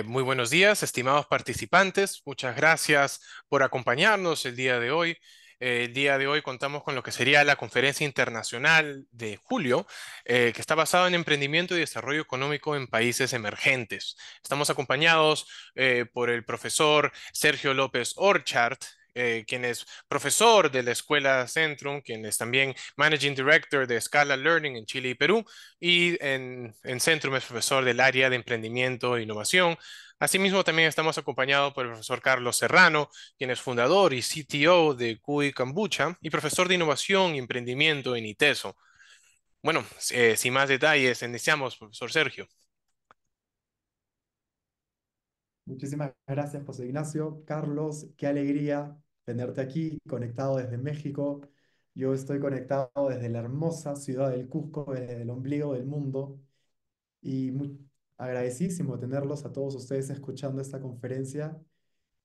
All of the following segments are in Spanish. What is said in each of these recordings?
Muy buenos días, estimados participantes. Muchas gracias por acompañarnos el día de hoy. El día de hoy contamos con lo que sería la conferencia internacional de julio, que está basada en emprendimiento y desarrollo económico en países emergentes. Estamos acompañados por el profesor Sergio López Orchard, quien es profesor de la Escuela Centrum, quien es también Managing Director de Scala Learning en Chile y Perú, y en Centrum es profesor del área de emprendimiento e innovación. Asimismo, también estamos acompañados por el profesor Carlos Serrano, quien es fundador y CTO de CUI Cambucha y profesor de innovación y emprendimiento en ITESO. Bueno, sin más detalles, iniciamos, profesor Sergio. Muchísimas gracias, José Ignacio. Carlos, qué alegría tenerte aquí, conectado desde México. Yo estoy conectado desde la hermosa ciudad del Cusco, desde el ombligo del mundo, y muy agradecidísimo tenerlos a todos ustedes escuchando esta conferencia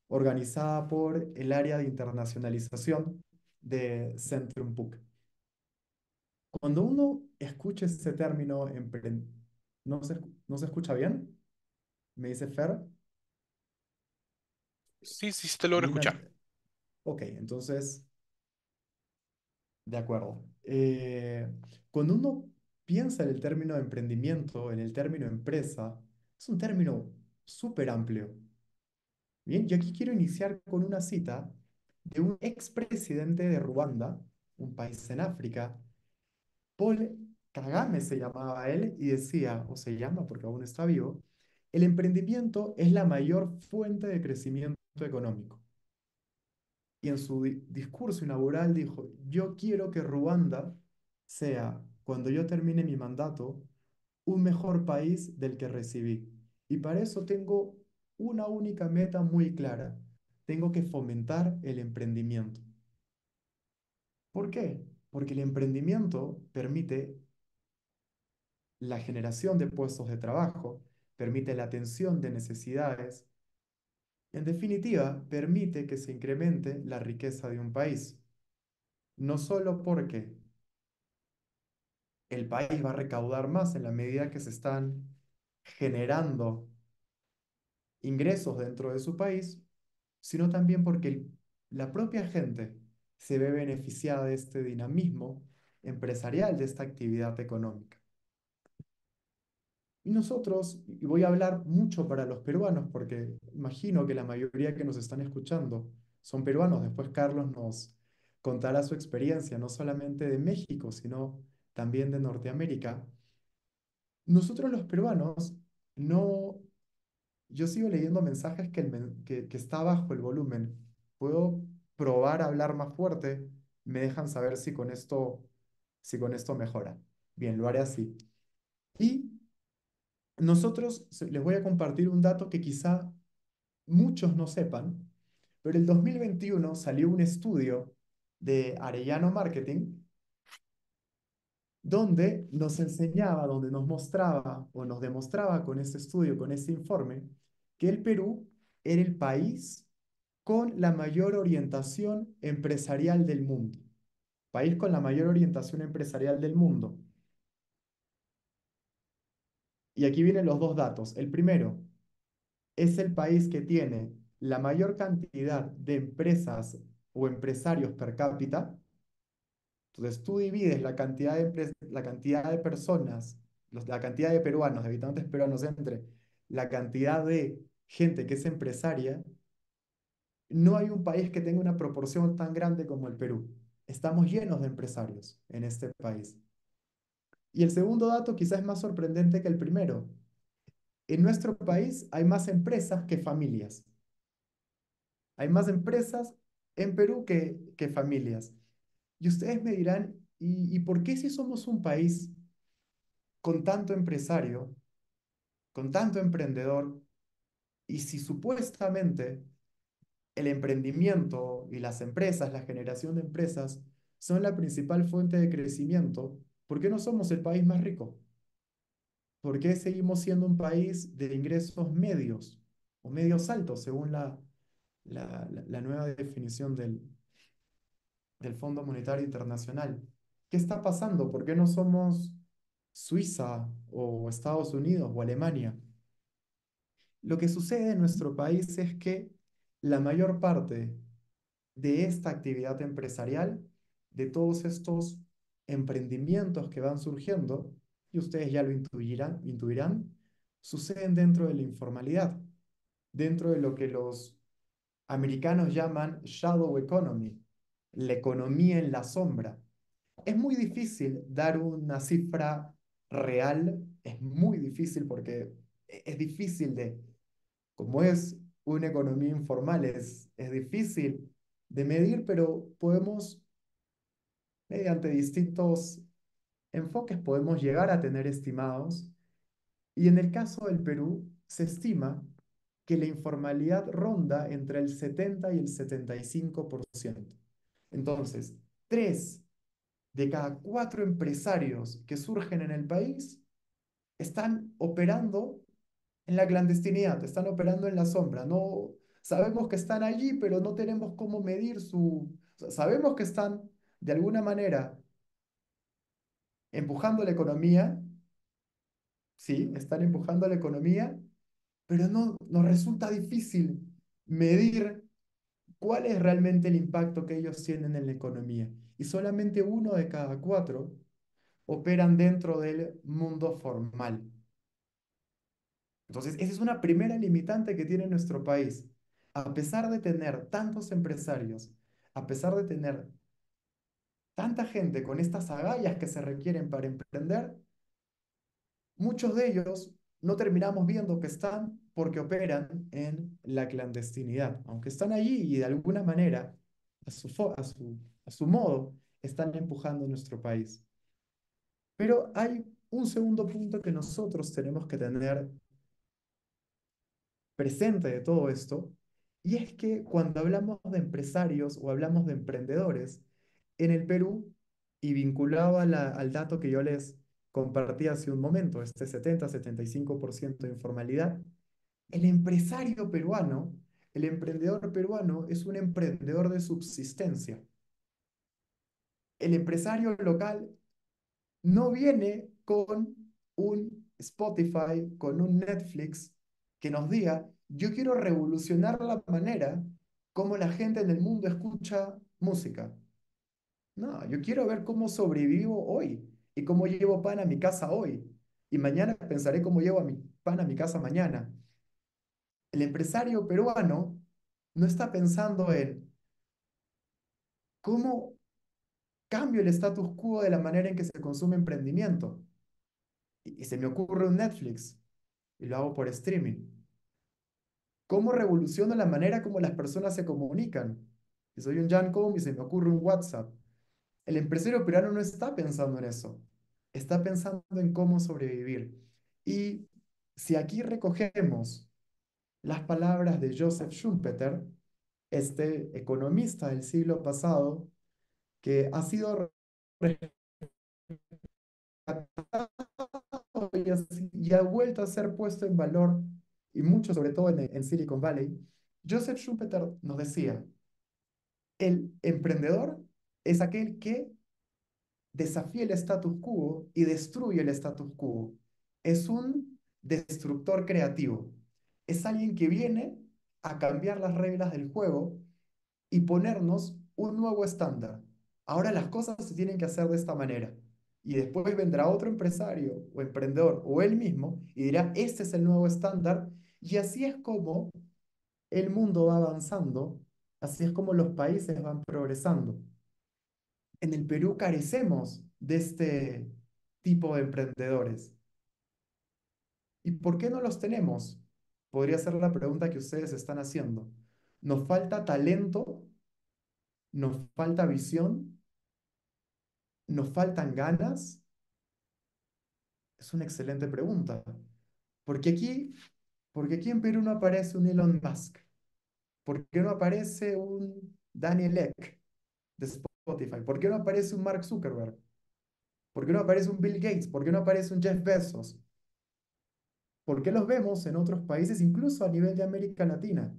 organizada por el área de internacionalización de Centrum PUC. Cuando uno escucha ese término, ¿no se escucha bien? Me dice Fer. Sí, sí, sí te logro Hay una... escuchar. Ok, entonces... De acuerdo. Cuando uno piensa en el término de emprendimiento, en el término empresa, es un término súper amplio. Bien, yo aquí quiero iniciar con una cita de un expresidente de Ruanda, un país en África. Paul Kagame se llamaba él y decía, o se llama porque aún está vivo, el emprendimiento es la mayor fuente de crecimiento económico. Y en su discurso inaugural dijo, yo quiero que Ruanda sea, cuando yo termine mi mandato, un mejor país del que recibí. Y para eso tengo una única meta muy clara. Tengo que fomentar el emprendimiento. ¿Por qué? Porque el emprendimiento permite la generación de puestos de trabajo, permite la atención de necesidades, en definitiva, permite que se incremente la riqueza de un país. No solo porque el país va a recaudar más en la medida que se están generando ingresos dentro de su país, sino también porque la propia gente se ve beneficiada de este dinamismo empresarial, de esta actividad económica. Y nosotros, y voy a hablar mucho para los peruanos, porque imagino que la mayoría que nos están escuchando son peruanos. Después Carlos nos contará su experiencia, no solamente de México, sino también de Norteamérica. Nosotros los peruanos no, yo sigo leyendo mensajes que está bajo el volumen. Puedo probar a hablar más fuerte. Me dejan saber si con esto mejora. Bien, lo haré así. Y nosotros les voy a compartir un dato que quizá muchos no sepan, pero el 2021 salió un estudio de Arellano Marketing donde nos enseñaba, donde nos mostraba o nos demostraba con este estudio, con este informe, que el Perú era el país con la mayor orientación empresarial del mundo. País con la mayor orientación empresarial del mundo. Y aquí vienen los dos datos. El primero, es el país que tiene la mayor cantidad de empresas o empresarios per cápita. Entonces tú divides la cantidad de personas, la cantidad de peruanos, de habitantes peruanos entre la cantidad de gente que es empresaria. No hay un país que tenga una proporción tan grande como el Perú. Estamos llenos de empresarios en este país. Y el segundo dato quizás es más sorprendente que el primero. En nuestro país hay más empresas que familias. Hay más empresas en Perú que familias. Y ustedes me dirán, ¿y por qué si somos un país con tanto empresario, con tanto emprendedor, y si supuestamente el emprendimiento y las empresas, la generación de empresas, son la principal fuente de crecimiento, por qué no somos el país más rico? ¿Por qué seguimos siendo un país de ingresos medios o medios altos, según la nueva definición del Fondo Monetario Internacional? ¿Qué está pasando? ¿Por qué no somos Suiza o Estados Unidos o Alemania? Lo que sucede en nuestro país es que la mayor parte de esta actividad empresarial, de todos estos emprendimientos que van surgiendo, y ustedes ya lo intuirán, suceden dentro de la informalidad, dentro de lo que los americanos llaman shadow economy, la economía en la sombra. Es muy difícil dar una cifra real, es muy difícil porque es difícil como es una economía informal, es difícil de medir, pero podemos, mediante distintos enfoques, podemos llegar a tener estimados. Y en el caso del Perú, se estima que la informalidad ronda entre el 70 y el 75%. Entonces, 3 de cada 4 empresarios que surgen en el país están operando en la clandestinidad, están operando en la sombra. No sabemos que están allí, pero no tenemos cómo medir o sea, sabemos que están de alguna manera empujando la economía, sí, están empujando la economía, pero no nos resulta difícil medir cuál es realmente el impacto que ellos tienen en la economía. Y solamente 1 de cada 4 operan dentro del mundo formal. Entonces, esa es una primera limitante que tiene nuestro país. A pesar de tener tantos empresarios, a pesar de tener tanta gente con estas agallas que se requieren para emprender, muchos de ellos no terminamos viendo que están porque operan en la clandestinidad, aunque están allí y de alguna manera, a su modo, están empujando nuestro país. Pero hay un segundo punto que nosotros tenemos que tener presente de todo esto, y es que cuando hablamos de empresarios o hablamos de emprendedores, en el Perú, y vinculado al dato que yo les compartí hace un momento, este 70-75% de informalidad, el empresario peruano, el emprendedor peruano es un emprendedor de subsistencia. El empresario local no viene con un Spotify, con un Netflix que nos diga, yo quiero revolucionar la manera como la gente en el mundo escucha música. No, yo quiero ver cómo sobrevivo hoy y cómo llevo pan a mi casa hoy. Y mañana pensaré cómo llevo pan a mi casa mañana. El empresario peruano no está pensando en cómo cambio el status quo de la manera en que se consume emprendimiento. Y se me ocurre un Netflix y lo hago por streaming. ¿Cómo revoluciono la manera como las personas se comunican? Si soy un Jancom y se me ocurre un WhatsApp. El empresario peruano no está pensando en eso. Está pensando en cómo sobrevivir. Y si aquí recogemos las palabras de Joseph Schumpeter, este economista del siglo pasado, que ha sido y ha vuelto a ser puesto en valor, y mucho sobre todo en Silicon Valley, Joseph Schumpeter nos decía, el emprendedor es aquel que desafía el status quo y destruye el status quo. Es un destructor creativo. Es alguien que viene a cambiar las reglas del juego y ponernos un nuevo estándar. Ahora las cosas se tienen que hacer de esta manera. Y después vendrá otro empresario o emprendedor o él mismo y dirá, este es el nuevo estándar. Y así es como el mundo va avanzando, así es como los países van progresando. En el Perú carecemos de este tipo de emprendedores. ¿Y por qué no los tenemos? Podría ser la pregunta que ustedes están haciendo. ¿Nos falta talento? ¿Nos falta visión? ¿Nos faltan ganas? Es una excelente pregunta. Porque aquí, porque aquí en Perú no aparece un Elon Musk. ¿Por qué no aparece un Daniel Ek de Spotify? ¿Por qué no aparece un Mark Zuckerberg? ¿Por qué no aparece un Bill Gates? ¿Por qué no aparece un Jeff Bezos? ¿Por qué los vemos en otros países, incluso a nivel de América Latina?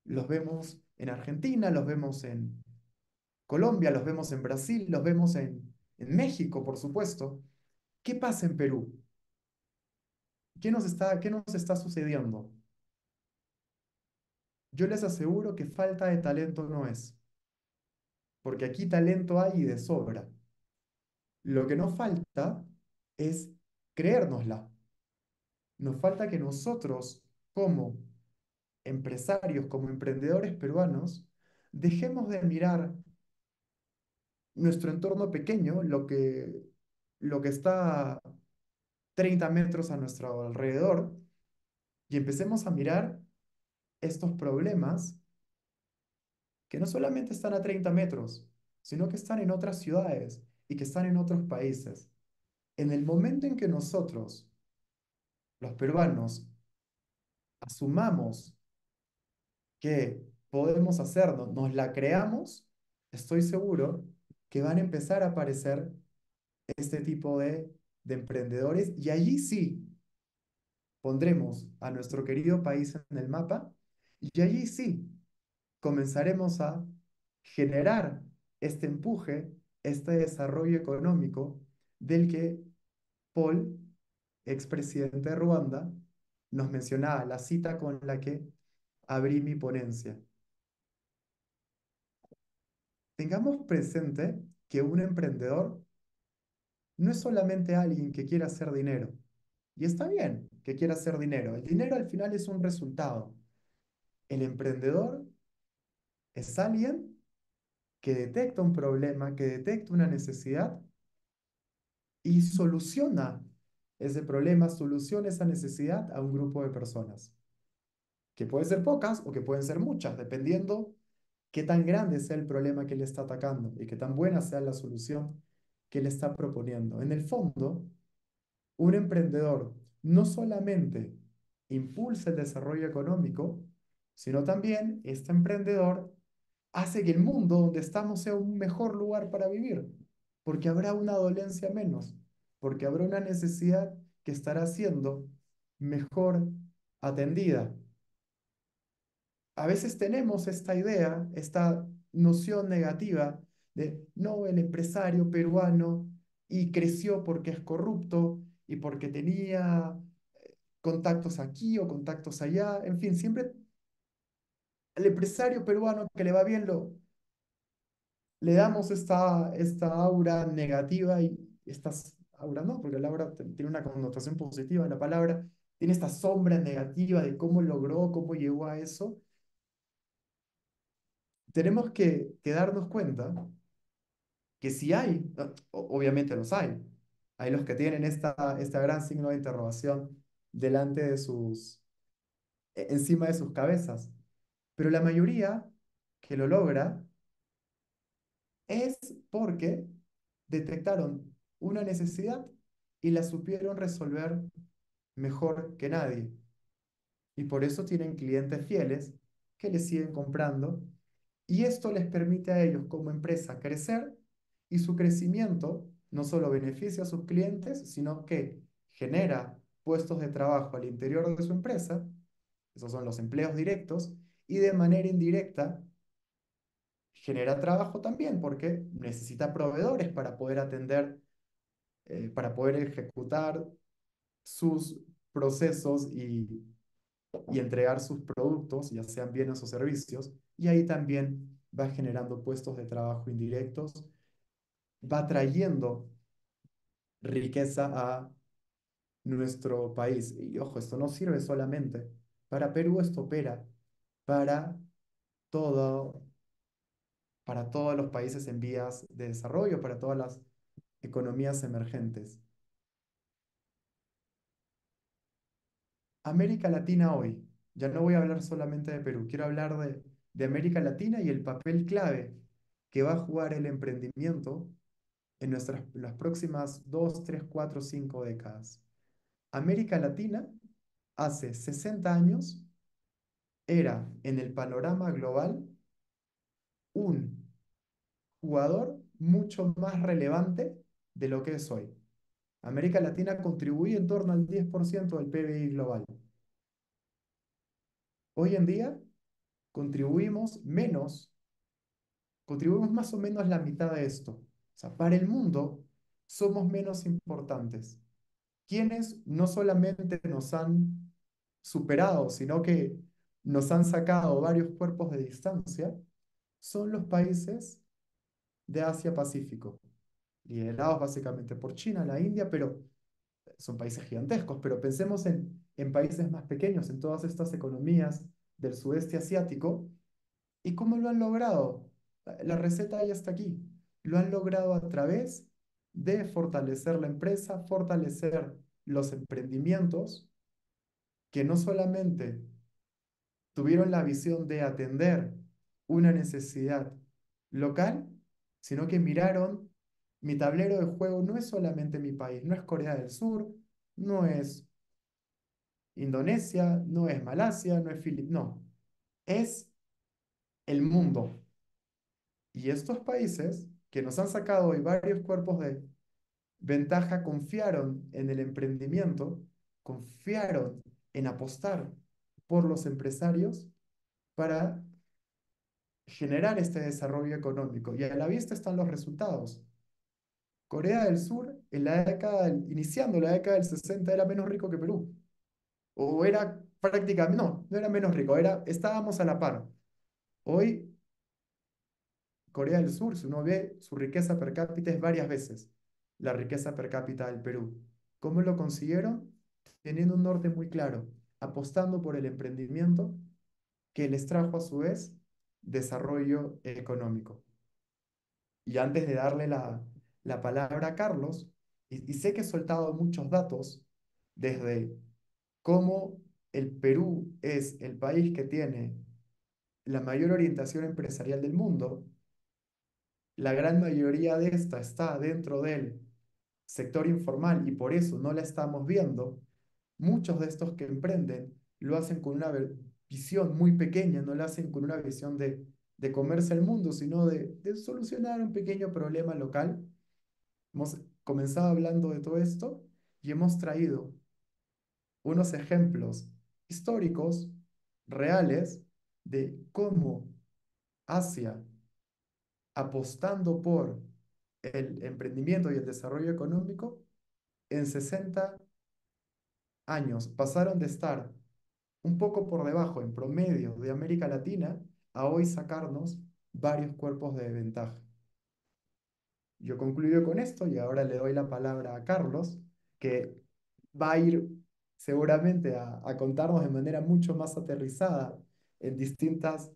Los vemos en Argentina, los vemos en Colombia, los vemos en Brasil, los vemos en México, por supuesto. ¿Qué pasa en Perú? ¿Qué nos está sucediendo? yo les aseguro que falta de talento no es, porque aquí talento hay y de sobra. Lo que nos falta es creérnosla. Nos falta que nosotros, como empresarios, como emprendedores peruanos, dejemos de mirar nuestro entorno pequeño, lo que está 30 metros a nuestro alrededor, y empecemos a mirar estos problemas que no solamente están a 30 metros, sino que están en otras ciudades y que están en otros países. En el momento en que nosotros, los peruanos, asumamos que podemos hacerlo, nos la creamos, estoy seguro que van a empezar a aparecer este tipo de emprendedores y allí sí pondremos a nuestro querido país en el mapa y allí sí comenzaremos a generar este empuje, este desarrollo económico del que Paul, expresidente de Ruanda, nos mencionaba, la cita con la que abrí mi ponencia. Tengamos presente que un emprendedor no es solamente alguien que quiera hacer dinero. Y está bien que quiera hacer dinero. El dinero al final es un resultado. El emprendedor es alguien que detecta un problema, que detecta una necesidad y soluciona ese problema, soluciona esa necesidad a un grupo de personas, que pueden ser pocas o que pueden ser muchas, dependiendo qué tan grande sea el problema que le está atacando y qué tan buena sea la solución que le está proponiendo. En el fondo, un emprendedor no solamente impulsa el desarrollo económico, sino también este emprendedor hace que el mundo donde estamos sea un mejor lugar para vivir, porque habrá una dolencia menos, porque habrá una necesidad que estará siendo mejor atendida. A veces tenemos esta idea, esta noción negativa de, no, el empresario peruano y creció porque es corrupto y porque tenía contactos aquí o contactos allá, en fin, siempre el empresario peruano que le va bien le damos esta aura negativa y estas aura no, porque la aura tiene una connotación positiva en la palabra, tiene esta sombra negativa de cómo logró, cómo llegó a eso. Tenemos que darnos cuenta que si hay, obviamente los hay los que tienen esta gran signo de interrogación delante de encima de sus cabezas, pero la mayoría que lo logra es porque detectaron una necesidad y la supieron resolver mejor que nadie. Y por eso tienen clientes fieles que les siguen comprando. Y esto les permite a ellos como empresa crecer y su crecimiento no solo beneficia a sus clientes, sino que genera puestos de trabajo al interior de su empresa, esos son los empleos directos, y de manera indirecta genera trabajo también porque necesita proveedores para poder atender, para poder ejecutar sus procesos y entregar sus productos, ya sean bienes o servicios, y ahí también va generando puestos de trabajo indirectos, va trayendo riqueza a nuestro país. Y ojo, esto no sirve solamente para Perú, esto opera para todo, para todos los países en vías de desarrollo, para todas las economías emergentes. América Latina hoy, ya no voy a hablar solamente de Perú, quiero hablar de América Latina y el papel clave que va a jugar el emprendimiento en las próximas 2, 3, 4, 5 décadas. América Latina hace 60 años era en el panorama global un jugador mucho más relevante de lo que es hoy. América Latina contribuye en torno al 10% del PBI global. Hoy en día contribuimos menos, contribuimos más o menos la mitad de esto. O sea, para el mundo somos menos importantes. Quienes no solamente nos han superado, sino que nos han sacado varios cuerpos de distancia son los países de Asia-Pacífico, liderados básicamente por China, la India, pero son países gigantescos, pero pensemos en países más pequeños, en todas estas economías del sudeste asiático, ¿y cómo lo han logrado? La receta ya está aquí. Lo han logrado a través de fortalecer la empresa, fortalecer los emprendimientos, que no solamente tuvieron la visión de atender una necesidad local, sino que miraron, mi tablero de juego no es solamente mi país, no es Corea del Sur, no es Indonesia, no es Malasia, no es Filipinas, no, es el mundo. Y estos países que nos han sacado hoy varios cuerpos de ventaja confiaron en el emprendimiento, confiaron en apostar por los empresarios para generar este desarrollo económico. Y a la vista están los resultados. Corea del Sur, en la década, iniciando la década del 60, era menos rico que Perú. O era prácticamente, no, no era menos rico, estábamos a la par. Hoy, Corea del Sur, si uno ve su riqueza per cápita, es varias veces la riqueza per cápita del Perú. ¿Cómo lo consiguieron? Teniendo un norte muy claro, apostando por el emprendimiento que les trajo a su vez desarrollo económico. Y antes de darle la palabra a Carlos, y sé que he soltado muchos datos desde cómo el Perú es el país que tiene la mayor orientación empresarial del mundo, la gran mayoría de esta está dentro del sector informal y por eso no la estamos viendo. Muchos de estos que emprenden lo hacen con una visión muy pequeña, no lo hacen con una visión de comerse el mundo, sino de solucionar un pequeño problema local. Hemos comenzado hablando de todo esto y hemos traído unos ejemplos históricos, reales, de cómo Asia, apostando por el emprendimiento y el desarrollo económico, en 60 años pasaron de estar un poco por debajo en promedio de América Latina a hoy sacarnos varios cuerpos de ventaja. Yo concluyo con esto y ahora le doy la palabra a Carlos, que va a ir seguramente a contarnos de manera mucho más aterrizada en distintas,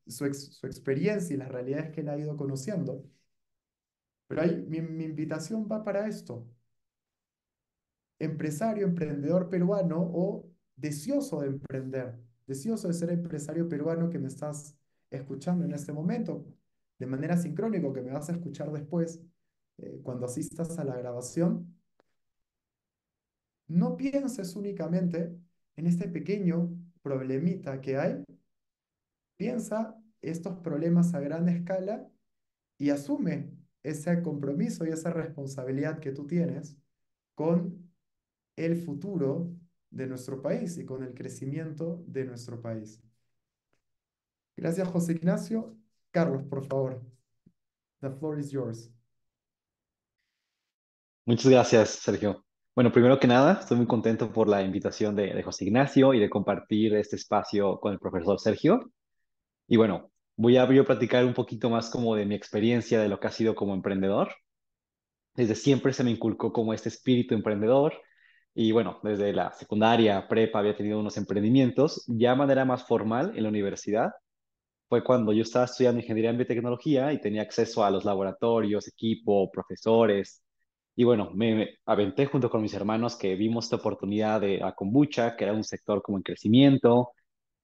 su experiencia y las realidades que él ha ido conociendo. Pero ahí mi invitación va para esto. Empresario, emprendedor peruano o deseoso de emprender, deseoso de ser empresario peruano que me estás escuchando en este momento, de manera sincrónica, que me vas a escuchar después, cuando asistas a la grabación, no pienses únicamente en este pequeño problemita que hay, piensa estos problemas a gran escala y asume ese compromiso y esa responsabilidad que tú tienes con el futuro de nuestro país y con el crecimiento de nuestro país. Gracias, José Ignacio. Carlos, por favor, the floor is yours. Muchas gracias, Sergio. Bueno, primero que nada, estoy muy contento por la invitación de José Ignacio y de compartir este espacio con el profesor Sergio. Y bueno, voy a yo platicar un poquito más como de mi experiencia de lo que ha sido como emprendedor. Desde siempre se me inculcó como este espíritu emprendedor y bueno, desde la secundaria, prepa, había tenido unos emprendimientos. Ya de manera más formal en la universidad fue cuando yo estaba estudiando ingeniería en biotecnología y tenía acceso a los laboratorios, equipo, profesores. Y bueno, me aventé junto con mis hermanos que vimos esta oportunidad de la kombucha, que era un sector como en crecimiento,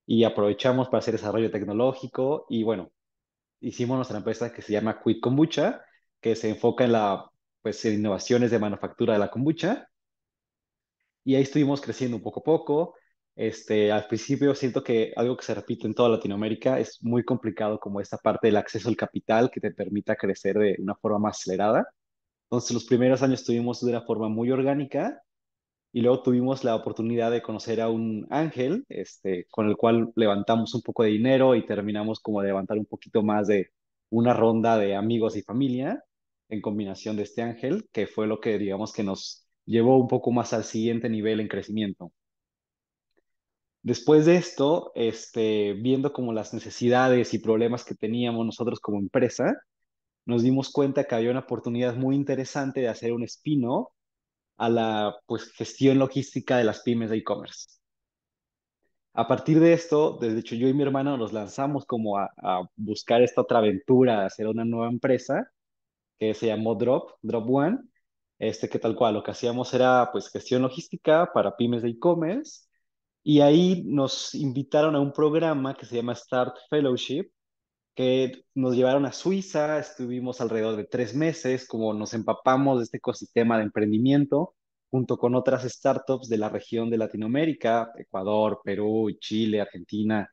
y aprovechamos para hacer desarrollo tecnológico. Y bueno, hicimos nuestra empresa que se llama Quit Kombucha, que se enfoca en pues, en innovaciones de manufactura de la kombucha. Y ahí estuvimos creciendo un poco a poco. Al principio siento que algo que se repite en toda Latinoamérica es muy complicado como esta parte del acceso al capital que te permita crecer de una forma más acelerada. Entonces los primeros años tuvimos de una forma muy orgánica y luego tuvimos la oportunidad de conocer a un ángel, con el cual levantamos un poco de dinero y terminamos como de levantar un poquito más de una ronda de amigos y familia en combinación de este ángel, que fue lo que digamos que nos llevó un poco más al siguiente nivel en crecimiento. Después de esto, viendo como las necesidades y problemas que teníamos nosotros como empresa, nos dimos cuenta que había una oportunidad muy interesante de hacer un spin-off a la pues, gestión logística de las pymes de e-commerce. A partir de esto, desde hecho yo y mi hermano nos lanzamos como a buscar esta otra aventura, a hacer una nueva empresa que se llamó Drop One, que tal cual, lo que hacíamos era pues gestión logística para pymes de e-commerce y ahí nos invitaron a un programa que se llama Start Fellowship, que nos llevaron a Suiza, estuvimos alrededor de 3 meses, como nos empapamos de este ecosistema de emprendimiento, junto con otras startups de la región de Latinoamérica, Ecuador, Perú, Chile, Argentina.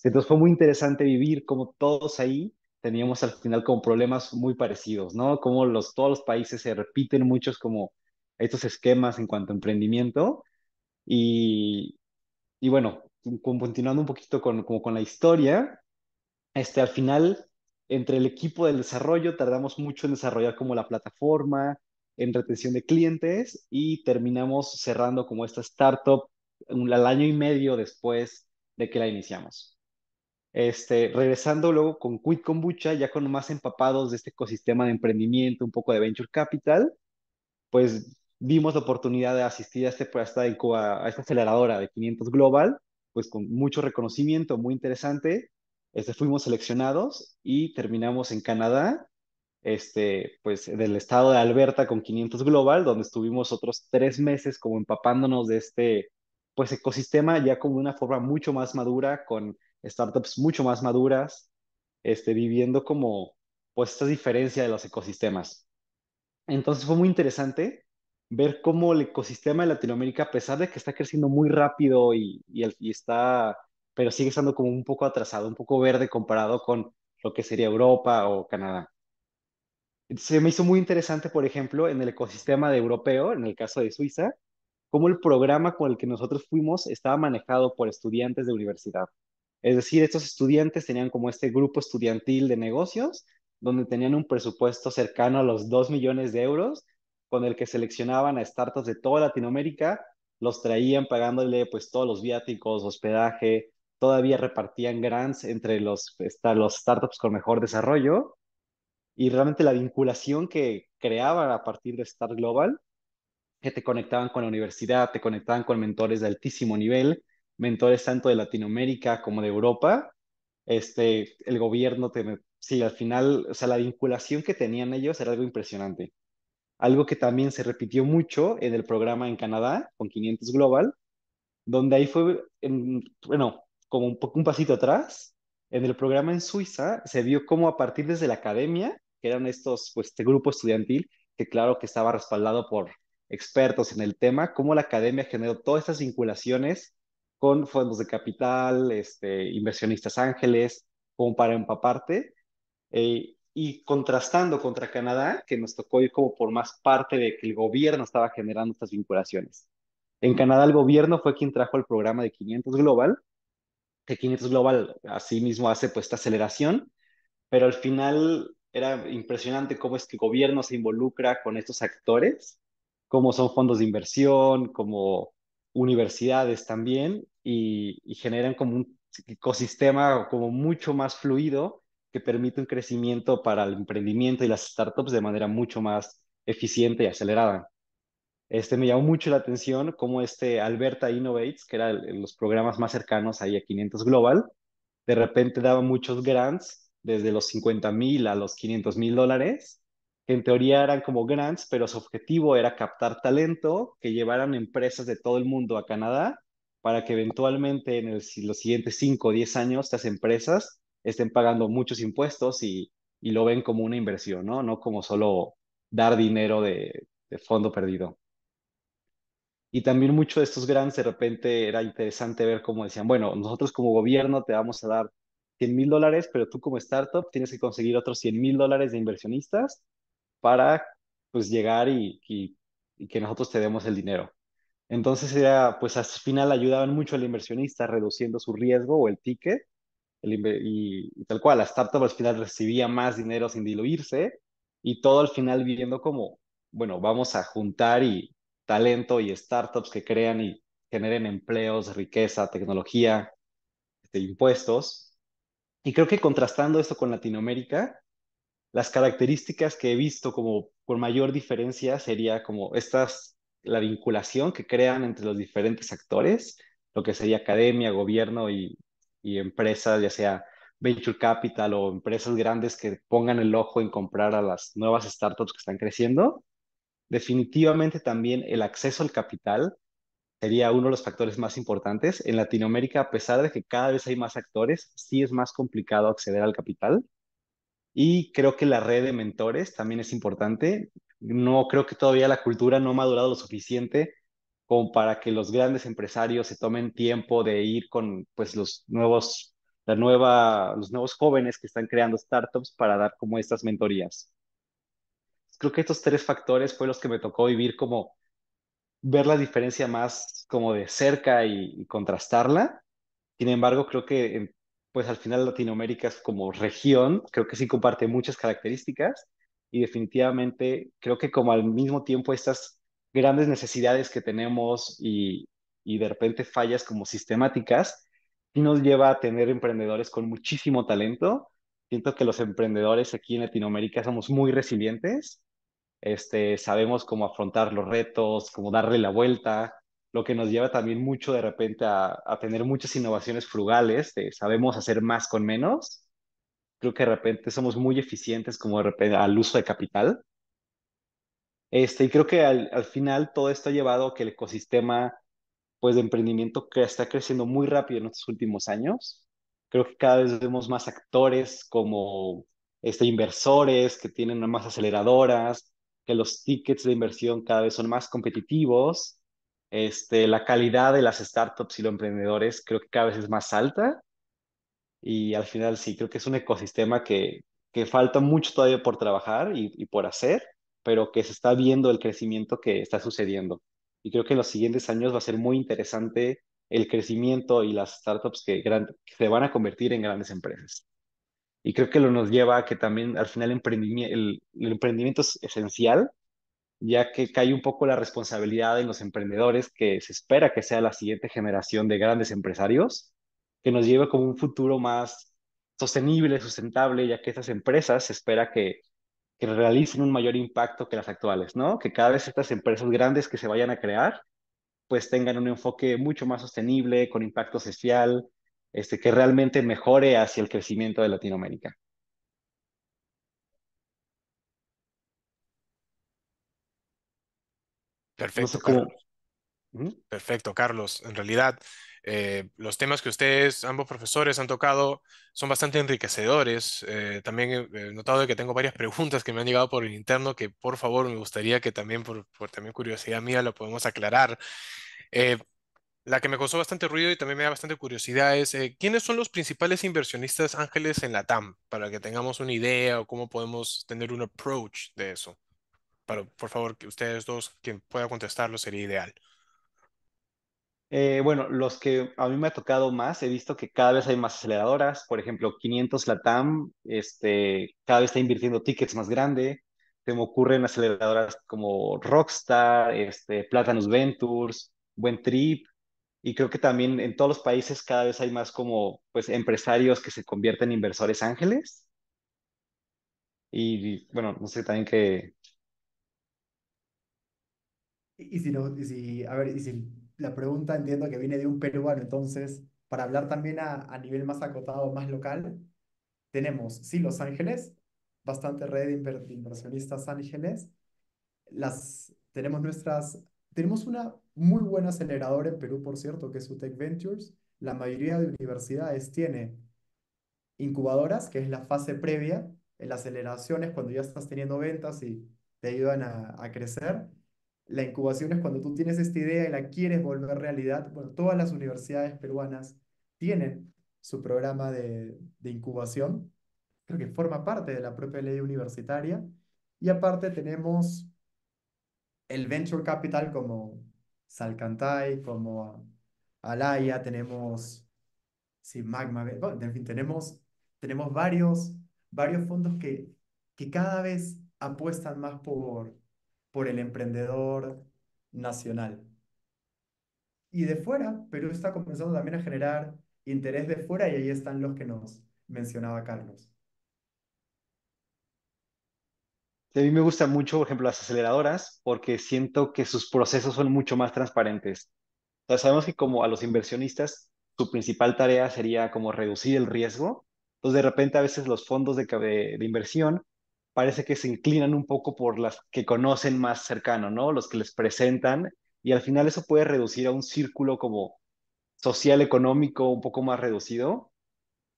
Entonces fue muy interesante vivir como todos ahí teníamos al final como problemas muy parecidos, ¿no? Como todos los países se repiten muchos como estos esquemas en cuanto a emprendimiento y, y bueno, continuando un poquito como con la historia, al final, entre el equipo del desarrollo, tardamos mucho en desarrollar como la plataforma, en retención de clientes y terminamos cerrando como esta startup al año y medio después de que la iniciamos. Regresando luego con Quit Kombucha, ya con más empapados de este ecosistema de emprendimiento, un poco de venture capital, pues vimos la oportunidad de asistir a esta aceleradora de 500 Global, pues con mucho reconocimiento, muy interesante. Fuimos seleccionados y terminamos en Canadá, pues del estado de Alberta con 500 Global, donde estuvimos otros 3 meses como empapándonos de pues ecosistema ya como de una forma mucho más madura, con startups mucho más maduras, viviendo como pues esta diferencia de los ecosistemas. Entonces fue muy interesante ver cómo el ecosistema de Latinoamérica, a pesar de que está creciendo muy rápido y está, pero sigue estando como un poco atrasado, un poco verde comparado con lo que sería Europa o Canadá. Se me hizo muy interesante, por ejemplo, en el ecosistema de europeo, en el caso de Suiza, cómo el programa con el que nosotros fuimos estaba manejado por estudiantes de universidad. Es decir, estos estudiantes tenían como este grupo estudiantil de negocios, donde tenían un presupuesto cercano a los 2 millones de euros, con el que seleccionaban a startups de toda Latinoamérica, los traían pagándole pues todos los viáticos, hospedaje, todavía repartían grants entre los startups con mejor desarrollo y realmente la vinculación que creaban a partir de Start Global, que te conectaban con la universidad, te conectaban con mentores de altísimo nivel, mentores tanto de Latinoamérica como de Europa. El gobierno, sí, al final, o sea, la vinculación que tenían ellos era algo impresionante. Algo que también se repitió mucho en el programa en Canadá, con 500 Global, donde ahí fue, bueno, como un pasito atrás, en el programa en Suiza se vio cómo a partir desde la academia, que eran pues, este grupo estudiantil, que claro que estaba respaldado por expertos en el tema, cómo la academia generó todas estas vinculaciones con fondos de capital, inversionistas ángeles, como para empaparte, y contrastando contra Canadá, que nos tocó ir como por más parte de que el gobierno estaba generando estas vinculaciones. En Canadá el gobierno fue quien trajo el programa de 500 Global, que 500 Global asimismo hace pues esta aceleración, pero al final era impresionante cómo es que el gobierno se involucra con estos actores, como son fondos de inversión, como universidades también, y generan como un ecosistema como mucho más fluido que permite un crecimiento para el emprendimiento y las startups de manera mucho más eficiente y acelerada. Me llamó mucho la atención cómo Alberta Innovates, que era los programas más cercanos ahí a 500 Global, de repente daba muchos grants, desde los 50,000 a los 500,000 dólares, que en teoría eran como grants, pero su objetivo era captar talento que llevaran empresas de todo el mundo a Canadá para que eventualmente los siguientes 5 o 10 años estas empresas estén pagando muchos impuestos y lo ven como una inversión, ¿no? No como solo dar dinero de fondo perdido. Y también muchos de estos grants de repente era interesante ver cómo decían, bueno, nosotros como gobierno te vamos a dar 100,000 dólares, pero tú como startup tienes que conseguir otros 100,000 dólares de inversionistas para pues llegar y que nosotros te demos el dinero. Entonces pues al final ayudaban mucho al inversionista reduciendo su riesgo o el ticket y tal cual, la startup al final recibía más dinero sin diluirse y todo al final viendo como, bueno, vamos a juntar talento y startups que crean y generen empleos, riqueza, tecnología, impuestos. Y creo que contrastando esto con Latinoamérica, las características que he visto como con mayor diferencia sería como la vinculación que crean entre los diferentes actores, lo que sería academia, gobierno y empresas, ya sea venture capital o empresas grandes que pongan el ojo en comprar a las nuevas startups que están creciendo. Definitivamente también el acceso al capital sería uno de los factores más importantes. En Latinoamérica, a pesar de que cada vez hay más actores, sí es más complicado acceder al capital. Y creo que la red de mentores también es importante. No creo que todavía la cultura no ha madurado lo suficiente como para que los grandes empresarios se tomen tiempo de ir con pues los nuevos jóvenes que están creando startups para dar como estas mentorías. Creo que estos tres factores fue los que me tocó vivir como ver la diferencia más como de cerca y contrastarla. Sin embargo, creo que pues al final Latinoamérica es como región, creo que sí comparte muchas características y definitivamente creo que como al mismo tiempo estas grandes necesidades que tenemos y de repente fallas como sistemáticas, sí nos lleva a tener emprendedores con muchísimo talento. Siento que los emprendedores aquí en Latinoamérica somos muy resilientes, sabemos cómo afrontar los retos, cómo darle la vuelta, lo que nos lleva también mucho de repente a tener muchas innovaciones frugales, sabemos hacer más con menos. Creo que de repente somos muy eficientes como de repente al uso de capital. Y creo que al final todo esto ha llevado a que el ecosistema pues de emprendimiento que está creciendo muy rápido en estos últimos años. Creo que cada vez vemos más actores como inversores que tienen más aceleradoras, que los tickets de inversión cada vez son más competitivos. La calidad de las startups y los emprendedores creo que cada vez es más alta y al final sí, creo que es un ecosistema que falta mucho todavía por trabajar y por hacer, pero que se está viendo el crecimiento que está sucediendo. Y creo que en los siguientes años va a ser muy interesante el crecimiento y las startups que se van a convertir en grandes empresas. Y creo que lo nos lleva a que también al final el emprendimiento es esencial, ya que cae un poco la responsabilidad en los emprendedores, que se espera que sea la siguiente generación de grandes empresarios, que nos lleve como un futuro más sostenible, sustentable, ya que estas empresas se espera que realicen un mayor impacto que las actuales, ¿no? Que cada vez estas empresas grandes que se vayan a crear, pues tengan un enfoque mucho más sostenible, con impacto social, que realmente mejore hacia el crecimiento de Latinoamérica. No sé Perfecto, cómo... Carlos. Ujú. Perfecto, Carlos. En realidad, los temas que ustedes, ambos profesores, han tocado son bastante enriquecedores. También he notado que tengo varias preguntas que me han llegado por el interno que por favor me gustaría que también por también curiosidad mía lo podemos aclarar. Eh, la que me causó bastante ruido y también me da bastante curiosidad es ¿quiénes son los principales inversionistas ángeles en la TAM? Para que tengamos una idea o cómo podemos tener un approach de eso. Por favor, que ustedes dos, quien pueda contestarlo, sería ideal. Bueno, los que a mí me ha tocado más, he visto que cada vez hay más aceleradoras. Por ejemplo, 500 Latam, cada vez está invirtiendo tickets más grande. Se me ocurren aceleradoras como Rockstar, Platanus Ventures, Buen Trip. Y creo que también en todos los países cada vez hay más como pues empresarios que se convierten en inversores ángeles. Y bueno, no sé también que Y si no, y si, a ver, y si la pregunta entiendo que viene de un peruano, entonces, para hablar también a nivel más acotado, más local, tenemos, sí, Los Ángeles, bastante red de inversionistas ángeles. Tenemos una muy buena aceleradora en Perú, por cierto, que es UTEC Ventures. La mayoría de universidades tiene incubadoras, que es la fase previa. En la aceleración es cuando ya estás teniendo ventas y te ayudan a crecer. La incubación es cuando tú tienes esta idea y la quieres volver realidad. Bueno, todas las universidades peruanas tienen su programa de incubación. Creo que forma parte de la propia ley universitaria. Y aparte tenemos el venture capital como Salcantay, como Alaya, tenemos sí, Magma, bueno, en fin, tenemos varios fondos que cada vez apuestan más por el emprendedor nacional. Y de fuera, Perú está comenzando también a generar interés de fuera y ahí están los que nos mencionaba Carlos. A mí me gustan mucho, por ejemplo, las aceleradoras porque siento que sus procesos son mucho más transparentes. O sea, sabemos que como a los inversionistas, su principal tarea sería como reducir el riesgo. Entonces, de repente, a veces los fondos de inversión parece que se inclinan un poco por las que conocen más cercano, ¿no? Los que les presentan. Y al final eso puede reducir a un círculo como social, económico, un poco más reducido.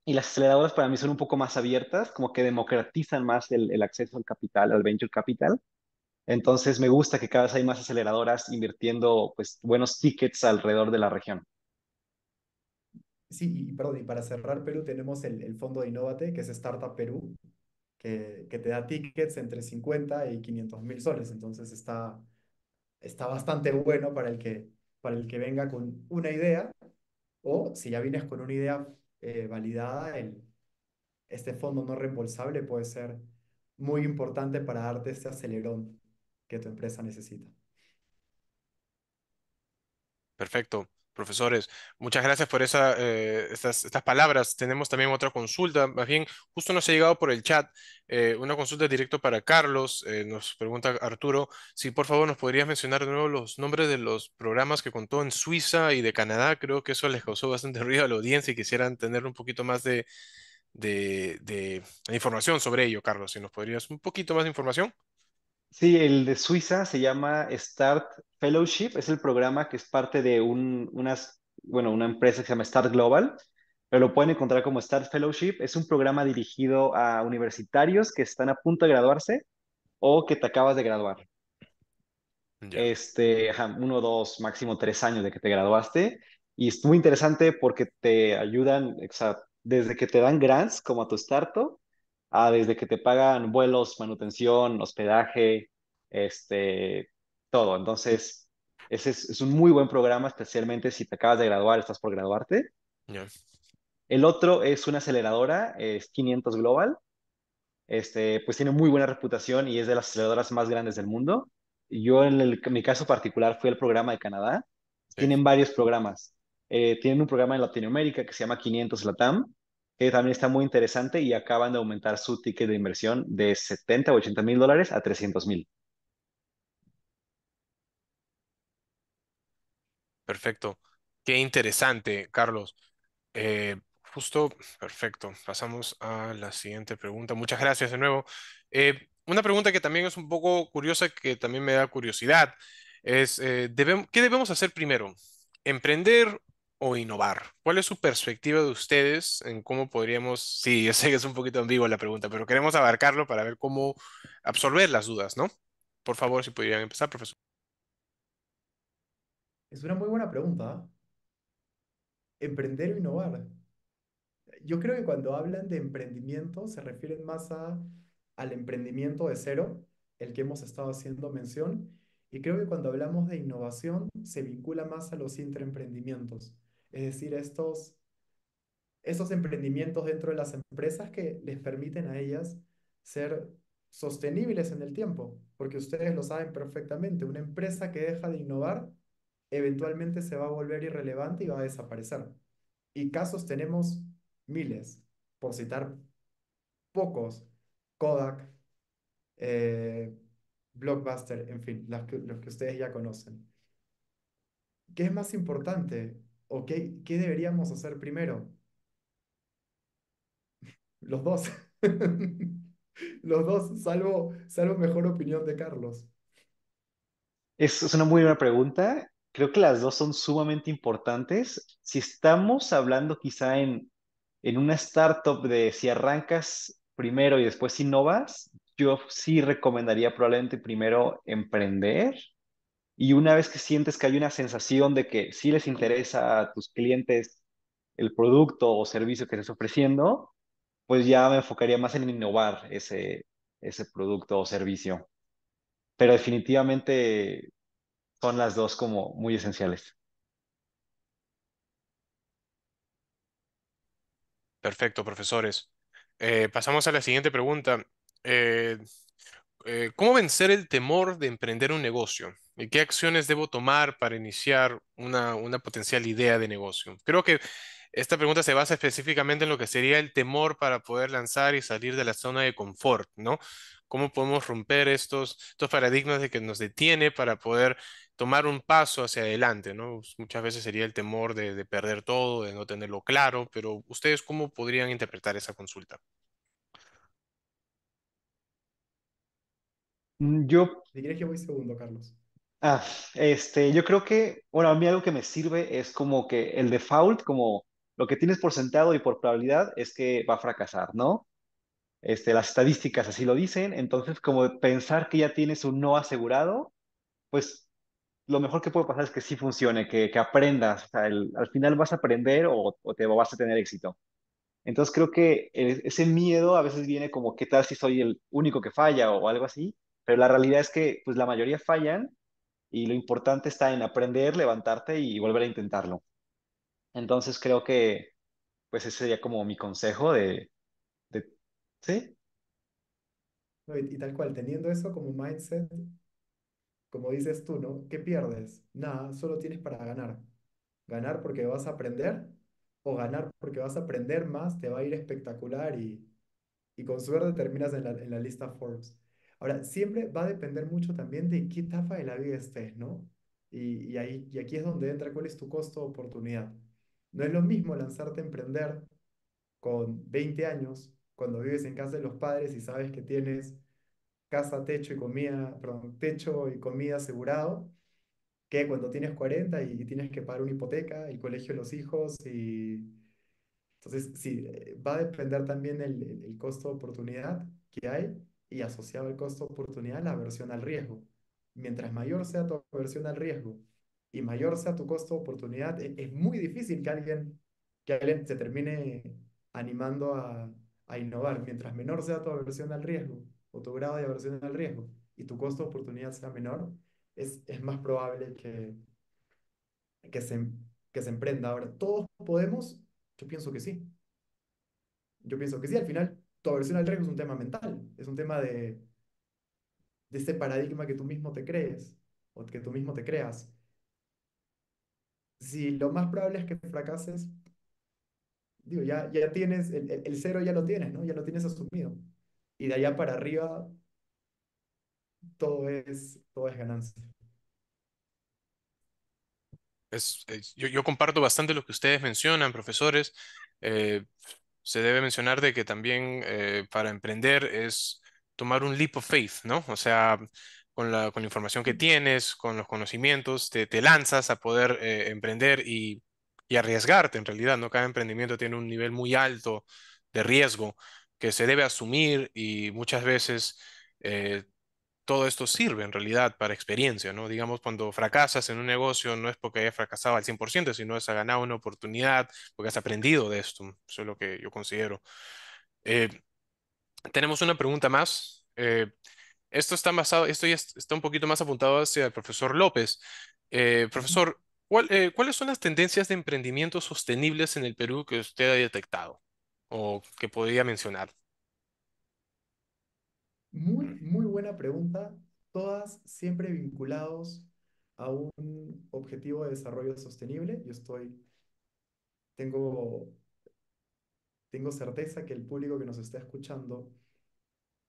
Y las aceleradoras para mí son un poco más abiertas, como que democratizan más el acceso al capital, al venture capital. Entonces me gusta que cada vez hay más aceleradoras invirtiendo pues buenos tickets alrededor de la región. Sí, y perdón, y para cerrar Perú tenemos el fondo de Innovate, que es Startup Perú, que te da tickets entre 50 y 500.000 soles. Entonces está bastante bueno para el que venga con una idea, o si ya vienes con una idea validada, este fondo no reembolsable puede ser muy importante para darte este acelerón que tu empresa necesita. Perfecto, profesores. Muchas gracias por estas palabras. Tenemos también otra consulta. Más bien, justo nos ha llegado por el chat una consulta directo para Carlos. Nos pregunta Arturo si por favor nos podrías mencionar de nuevo los nombres de los programas que contó en Suiza y de Canadá. Creo que eso les causó bastante ruido a la audiencia y quisieran tener un poquito más de información sobre ello, Carlos. Si nos podrías un poquito más de información. Sí, el de Suiza se llama Start Fellowship, es el programa que es parte de una empresa que se llama Start Global, pero lo pueden encontrar como Start Fellowship. Es un programa dirigido a universitarios que están a punto de graduarse o que te acabas de graduar. Ya, Ajá, 1, 2, máximo 3 años de que te graduaste. Y es muy interesante porque te ayudan, o sea, desde que te dan grants como a tu startup, a desde que te pagan vuelos, manutención, hospedaje, este, todo. Entonces, es un muy buen programa, especialmente si te acabas de graduar, estás por graduarte. ya. El otro es una aceleradora, es 500 Global, pues tiene muy buena reputación y es de las aceleradoras más grandes del mundo. Yo en mi caso particular fui al programa de Canadá. Sí. Tienen varios programas. Tienen un programa en Latinoamérica que se llama 500 LATAM, que también está muy interesante y acaban de aumentar su ticket de inversión de 70 o 80 mil dólares a 300.000. Perfecto. Qué interesante, Carlos. Justo, perfecto. Pasamos a la siguiente pregunta. Muchas gracias de nuevo. Una pregunta que también es un poco curiosa, que también me da curiosidad, es, ¿qué debemos hacer primero? ¿Emprender o innovar? ¿Cuál es su perspectiva de ustedes en cómo podríamos, sí, yo sé que es un poquito ambigua la pregunta, pero queremos abarcarlo para ver cómo absorber las dudas, ¿no? Por favor, si pudieran empezar, profesor. Es una muy buena pregunta, ¿ah? Emprender o innovar. Yo creo que cuando hablan de emprendimiento se refieren más al emprendimiento de cero, el que hemos estado haciendo mención, y creo que cuando hablamos de innovación se vincula más a los intraemprendimientos, es decir, estos emprendimientos dentro de las empresas que les permiten a ellas ser sostenibles en el tiempo, porque ustedes lo saben perfectamente, una empresa que deja de innovar eventualmente se va a volver irrelevante y va a desaparecer. Y casos tenemos miles, por citar pocos, Kodak, eh, Blockbuster, en fin, los que ustedes ya conocen. ¿Qué es más importante? ¿O qué deberíamos hacer primero? Los dos. Los dos, salvo mejor opinión de Carlos. Es una muy buena pregunta. Creo que las dos son sumamente importantes. Si estamos hablando quizá en una startup de si arrancas primero y después innovas, yo sí recomendaría probablemente primero emprender y una vez que sientes que hay una sensación de que sí les interesa a tus clientes el producto o servicio que estás ofreciendo, pues ya me enfocaría más en innovar ese producto o servicio. Pero definitivamente son las dos como muy esenciales. Perfecto, profesores. Pasamos a la siguiente pregunta. Eh, ¿cómo vencer el temor de emprender un negocio? ¿Y qué acciones debo tomar para iniciar una potencial idea de negocio? Creo que esta pregunta se basa específicamente en lo que sería el temor para poder lanzar y salir de la zona de confort, ¿no? ¿Cómo podemos romper estos paradigmas de que nos detiene para poder tomar un paso hacia adelante, ¿no? Muchas veces sería el temor de perder todo, de no tenerlo claro, pero ¿ustedes cómo podrían interpretar esa consulta? Yo Si quieres, yo voy segundo, Carlos. Ah, yo creo que, bueno, a mí algo que me sirve es como que el default, como lo que tienes por sentado y por probabilidad es que va a fracasar, ¿no? Las estadísticas así lo dicen, entonces como pensar que ya tienes un no asegurado, pues lo mejor que puede pasar es que sí funcione, que aprendas, o sea, al final vas a aprender o te vas a tener éxito. Entonces creo que ese miedo a veces viene como, ¿qué tal si soy el único que falla o algo así? Pero la realidad es que pues la mayoría fallan y lo importante está en aprender, levantarte y volver a intentarlo. Entonces creo que pues ese sería como mi consejo de ¿sí? No, y tal cual, teniendo eso como mindset, como dices tú, ¿no? ¿Qué pierdes? Nada, solo tienes para ganar. Ganar porque vas a aprender o ganar porque vas a aprender más, te va a ir espectacular y con suerte terminas en la lista Forbes. Ahora, siempre va a depender mucho también de qué etapa de la vida estés, ¿no? Y aquí es donde entra cuál es tu costo de oportunidad. No es lo mismo lanzarte a emprender con 20 años, cuando vives en casa de los padres y sabes que tienes casa, techo y comida, perdón, techo y comida asegurado, que cuando tienes 40 y tienes que pagar una hipoteca, el colegio de los hijos y entonces, sí, va a depender también el costo de oportunidad que hay y asociado al costo de oportunidad la aversión al riesgo. Mientras mayor sea tu aversión al riesgo y mayor sea tu costo de oportunidad, es muy difícil que alguien se termine animando a innovar. Mientras menor sea tu aversión al riesgo o tu grado de aversión al riesgo y tu costo de oportunidad sea menor, es más probable que se, que se emprenda. Ahora, ¿todos podemos? Yo pienso que sí. Yo pienso que sí, al final tu aversión al riesgo es un tema mental, es un tema de ese paradigma que tú mismo te crees o que tú mismo te creas. Si lo más probable es que fracases, digo, ya tienes, el cero ya lo tienes, ¿no? Ya lo tienes asumido. Y de allá para arriba todo es ganancia. Yo comparto bastante lo que ustedes mencionan, profesores. Eh, Se debe mencionar de que también para emprender es tomar un leap of faith, ¿no? O sea, con la información que tienes, con los conocimientos, te lanzas a poder emprender y arriesgarte en realidad, ¿no? Cada emprendimiento tiene un nivel muy alto de riesgo que se debe asumir y muchas veces eh, todo esto sirve en realidad para experiencia, ¿no? Digamos, cuando fracasas en un negocio no es porque hayas fracasado al 100%, sino es ganado una oportunidad, porque has aprendido de esto. Eso es lo que yo considero. Eh, Tenemos una pregunta más. Esto está basado, esto ya está un poquito más apuntado hacia el profesor López. Ujú. Profesor, ¿cuáles son las tendencias de emprendimiento sostenibles en el Perú que usted ha detectado o que podría mencionar? Muy, muy buena pregunta, todas siempre vinculados a un objetivo de desarrollo sostenible. Tengo, tengo certeza que el público que nos está escuchando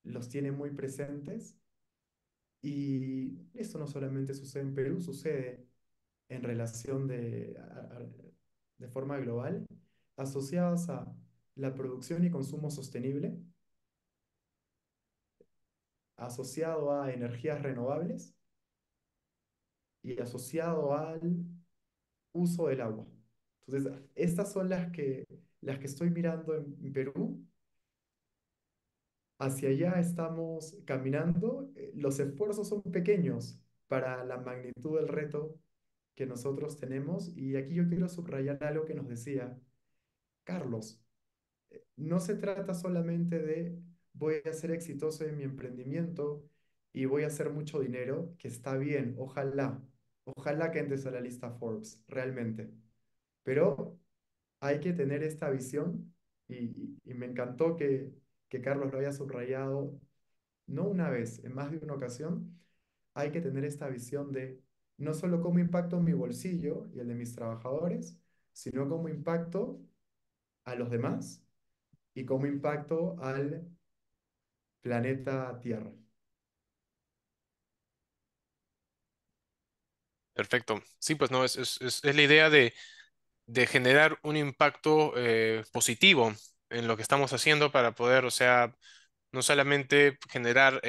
los tiene muy presentes. Y esto no solamente sucede en Perú, sucede en relación de forma global, asociadas a la producción y consumo sostenible, asociado a energías renovables y asociado al uso del agua. Entonces, estas son las que estoy mirando en Perú. Hacia allá estamos caminando. Los esfuerzos son pequeños para la magnitud del reto que nosotros tenemos. Y aquí yo quiero subrayar algo que nos decía Carlos. No se trata solamente de voy a ser exitoso en mi emprendimiento y voy a hacer mucho dinero, que está bien, ojalá que entres a la lista Forbes, realmente. Pero hay que tener esta visión y me encantó que Carlos lo haya subrayado no una vez, en más de una ocasión, hay que tener esta visión de no solo cómo impacto mi bolsillo y el de mis trabajadores, sino cómo impacto a los demás y cómo impacto al planeta Tierra. Perfecto. Sí, pues no, es la idea de generar un impacto positivo en lo que estamos haciendo para poder, o sea, no solamente generar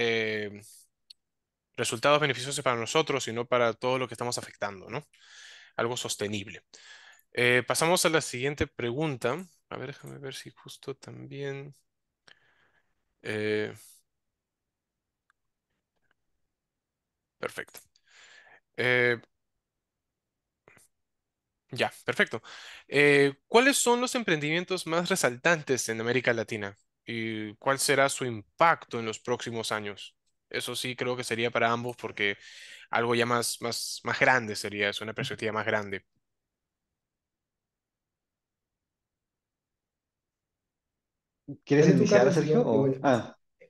resultados beneficiosos para nosotros, sino para todo lo que estamos afectando, ¿no? Algo sostenible. Pasamos a la siguiente pregunta. A ver, déjame ver si justo también. eh, Perfecto. Eh, ya, perfecto. ¿Cuáles son los emprendimientos más resaltantes en América Latina? ¿Y cuál será su impacto en los próximos años? Eso sí, creo que sería para ambos porque algo ya más grande sería, es una perspectiva más grande. ¿Quieres Dale tú, iniciar, Carlos, y Sergio? yo voy después.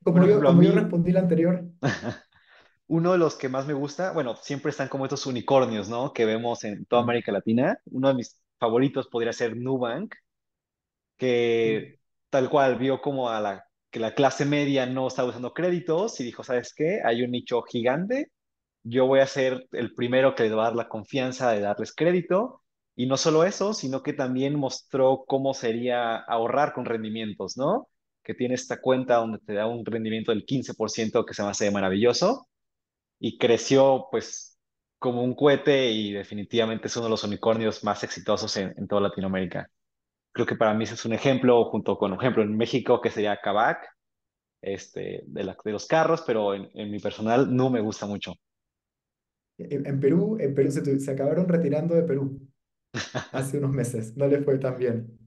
Bueno, por ejemplo, a Como yo mí, respondí la anterior, uno de los que más me gusta, bueno, siempre están como estos unicornios, ¿no? Que vemos en toda ah, América Latina. Uno de mis favoritos podría ser Nubank, uh, que tal cual vio como que la clase media no estaba usando créditos y dijo, ¿sabes qué? Hay un nicho gigante, yo voy a ser el primero que les va a dar la confianza de darles crédito. Y no solo eso, sino que también mostró cómo sería ahorrar con rendimientos, ¿no? Que tiene esta cuenta donde te da un rendimiento del 15% que se me hace maravilloso y creció pues como un cohete y definitivamente es uno de los unicornios más exitosos en toda Latinoamérica. Creo que para mí ese es un ejemplo, junto con un ejemplo en México que sería Kavak, de los carros, pero en mi personal no me gusta mucho. en Perú se acabaron retirando de Perú hace unos meses, no les fue tan bien.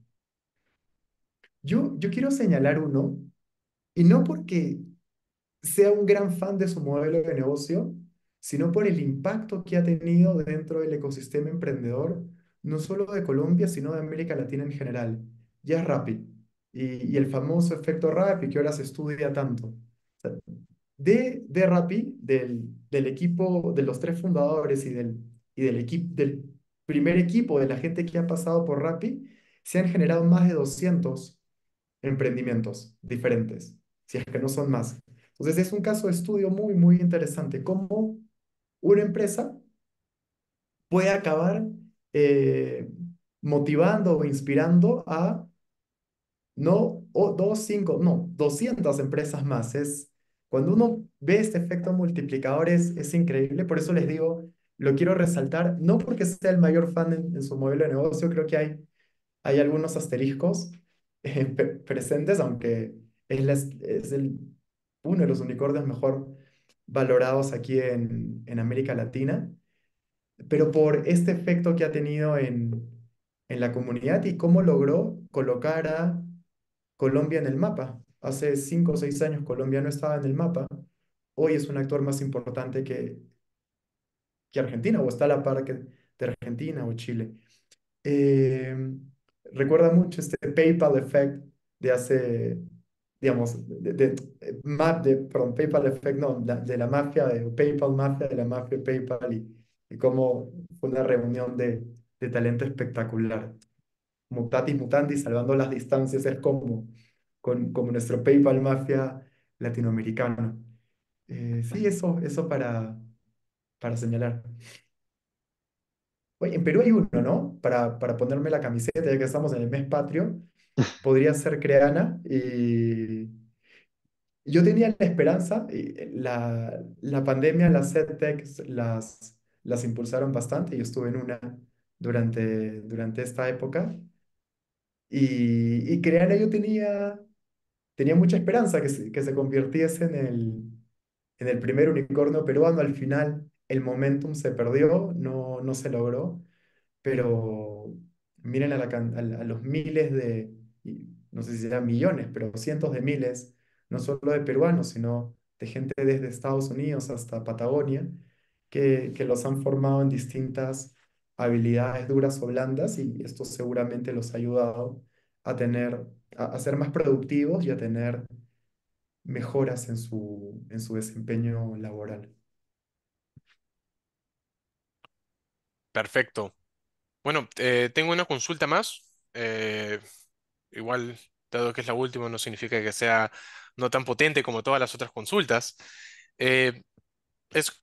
Yo quiero señalar uno, y no porque sea un gran fan de su modelo de negocio, sino por el impacto que ha tenido dentro del ecosistema emprendedor, no solo de Colombia, sino de América Latina en general. Ya es Rappi. Y el famoso efecto Rappi que ahora se estudia tanto. O sea, de Rappi, del equipo, de los tres fundadores del primer equipo de la gente que ha pasado por Rappi, se han generado más de 200 emprendimientos diferentes, si es que no son más. Entonces es un caso de estudio muy, muy interesante, cómo una empresa puede acabar eh, motivando o inspirando a no dos, cinco, no, 200 empresas más. Cuando uno ve este efecto multiplicador es increíble, por eso les digo, lo quiero resaltar, no porque sea el mayor fan en su modelo de negocio, creo que hay algunos asteriscos presentes, aunque uno de los unicornios mejor valorados aquí en América Latina, pero por este efecto que ha tenido en la comunidad y cómo logró colocar a Colombia en el mapa. Hace 5 o 6 años Colombia no estaba en el mapa. Hoy es un actor más importante que Argentina, o está a la par de Argentina o Chile. Eh, Recuerda mucho este PayPal Effect de hace, digamos, perdón, PayPal Effect, no, de la mafia, de PayPal Mafia, de la mafia de PayPal y cómo fue una reunión de talento espectacular. Mutatis mutandis, salvando las distancias, es como nuestro PayPal Mafia latinoamericano. Sí, eso para señalar. Oye, en Perú hay uno, ¿no? Para ponerme la camiseta, ya que estamos en el mes patrio, podría ser Creana. Y yo tenía la esperanza, y la pandemia, las EdTechs las impulsaron bastante. Yo estuve en una durante esta época. Y Creana yo tenía mucha esperanza que se convirtiese en el primer unicornio peruano. Al final, el momentum se perdió, no se logró. Pero miren a los miles no sé si serán millones, pero cientos de miles, no solo de peruanos, sino de gente desde Estados Unidos hasta Patagonia, que los han formado en distintas habilidades duras o blandas, y esto seguramente los ha ayudado a ser más productivos y a tener mejoras en su desempeño laboral. Perfecto. Bueno, tengo una consulta más. Igual, dado que es la última, no significa que sea no tan potente como todas las otras consultas. Eh,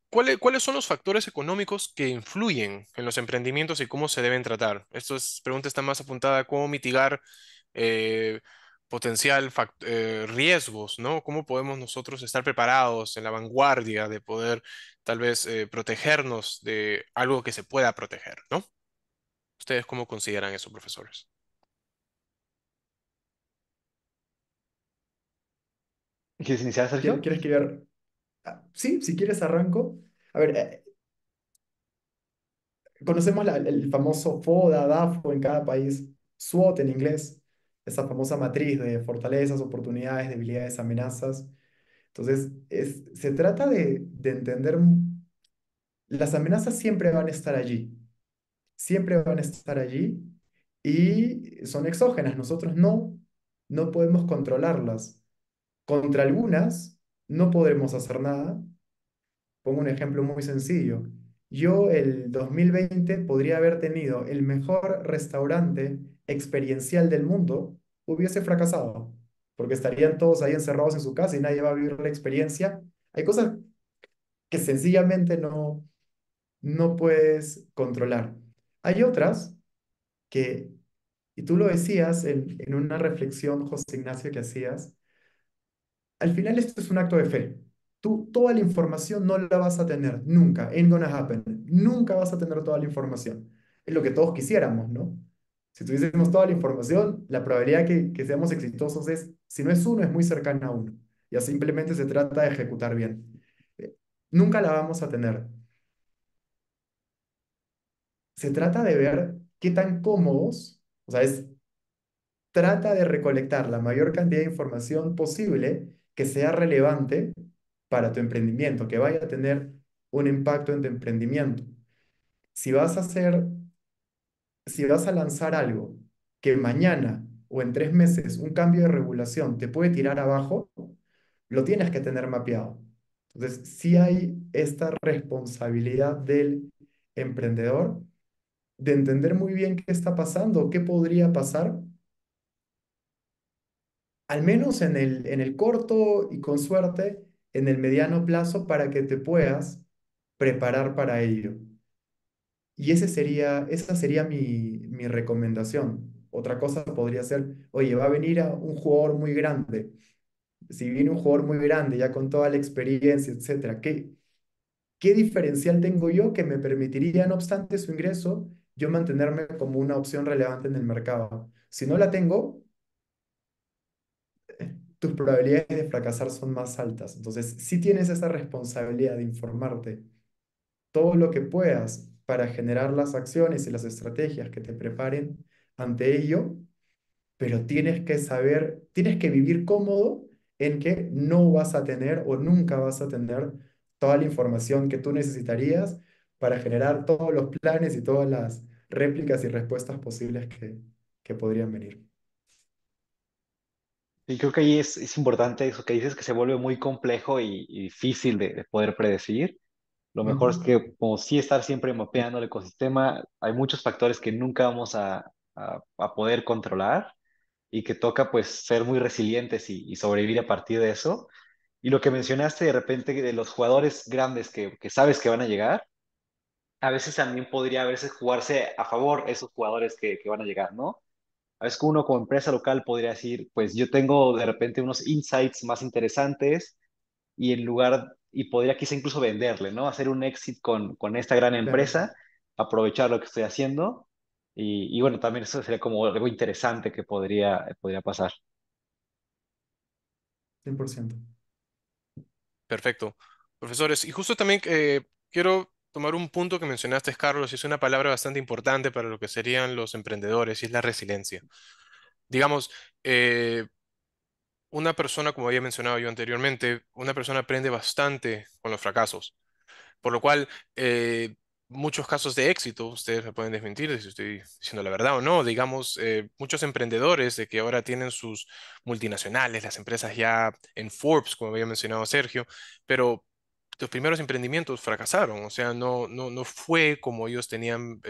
¿cuáles son los factores económicos que influyen en los emprendimientos y cómo se deben tratar? Estas preguntas están más apuntadas a cómo mitigar eh, riesgos, ¿no? ¿Cómo podemos nosotros estar preparados en la vanguardia de poder tal vez protegernos de algo que se pueda proteger, ¿no? ¿Ustedes cómo consideran eso, profesores? ¿Quieres iniciar, Sergio? ¿Quieres que ver? Ah, sí, si quieres arranco. A ver, conocemos el famoso FODA, DAFO en cada país, SWOT en inglés, esa famosa matriz de fortalezas, oportunidades, debilidades, amenazas. Entonces, se trata de entender, las amenazas siempre van a estar allí, siempre van a estar allí y son exógenas, nosotros no podemos controlarlas. Contra algunas no podremos hacer nada. Pongo un ejemplo muy sencillo. Yo el 2020 podría haber tenido el mejor restaurante experiencial del mundo, hubiese fracasado, porque estarían todos ahí encerrados en su casa y nadie va a vivir la experiencia. Hay cosas que sencillamente no puedes controlar. Hay otras que, y tú lo decías en una reflexión, José Ignacio, que hacías, al final esto es un acto de fe. Tú toda la información no la vas a tener, nunca, ain't gonna happen. Nunca vas a tener toda la información. Es lo que todos quisiéramos, ¿no? Si tuviésemos toda la información, la probabilidad que seamos exitosos es, si no es uno, es muy cercana a uno. Ya simplemente se trata de ejecutar bien. Eh, Nunca la vamos a tener. Se trata de ver qué tan cómodos, o sea, trata de recolectar la mayor cantidad de información posible que sea relevante para tu emprendimiento, que vaya a tener un impacto en tu emprendimiento. Si vas a hacer, si vas a lanzar algo que mañana o en 3 meses un cambio de regulación te puede tirar abajo, lo tienes que tener mapeado. Entonces, sí hay esta responsabilidad del emprendedor de entender muy bien qué está pasando, qué podría pasar al menos en el corto y con suerte en el mediano plazo para que te puedas preparar para ello. Y esa sería mi recomendación. Otra cosa podría ser, oye, va a venir un jugador muy grande. Si viene un jugador muy grande, ya con toda la experiencia, etcétera, ¿qué diferencial tengo yo que me permitiría, no obstante su ingreso, yo mantenerme como una opción relevante en el mercado? Si no la tengo, tus probabilidades de fracasar son más altas. Entonces, si tienes esa responsabilidad de informarte todo lo que puedas para generar las acciones y las estrategias que te preparen ante ello, pero tienes que saber, tienes que vivir cómodo en que no vas a tener o nunca vas a tener toda la información que tú necesitarías para generar todos los planes y todas las réplicas y respuestas posibles que podrían venir. Y creo que ahí es importante eso que dices, que se vuelve muy complejo y difícil de poder predecir. Lo mejor es Ujú. que, como sí estar siempre mapeando el ecosistema, hay muchos factores que nunca vamos a poder controlar y que toca pues ser muy resilientes y sobrevivir a partir de eso. Y lo que mencionaste de repente de los jugadores grandes que sabes que van a llegar, a veces también podría a veces jugarse a favor esos jugadores que van a llegar, ¿no? A veces uno como empresa local podría decir, pues yo tengo de repente unos insights más interesantes y en lugar, y podría quizá incluso venderle, ¿no? Hacer un exit con esta gran Claro, empresa, aprovechar lo que estoy haciendo y bueno, también eso sería como algo interesante que podría pasar. 100%. Perfecto. Profesores, y justo también quiero tomar un punto que mencionaste, Carlos, y es una palabra bastante importante para lo que serían los emprendedores, y es la resiliencia. Digamos, eh, una persona, como había mencionado yo anteriormente, una persona aprende bastante con los fracasos, por lo cual muchos casos de éxito, ustedes me pueden desmentir si estoy diciendo la verdad o no, digamos, muchos emprendedores de que ahora tienen sus multinacionales, las empresas ya en Forbes, como había mencionado Sergio, pero los primeros emprendimientos fracasaron, o sea, no fue como ellos tenían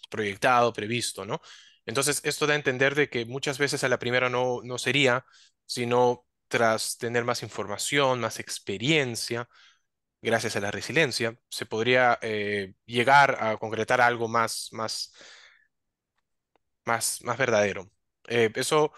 proyectado, previsto, ¿no? Entonces, esto da a entender de que muchas veces a la primera no sería, sino tras tener más información, más experiencia gracias a la resiliencia, se podría llegar a concretar algo más verdadero. Eso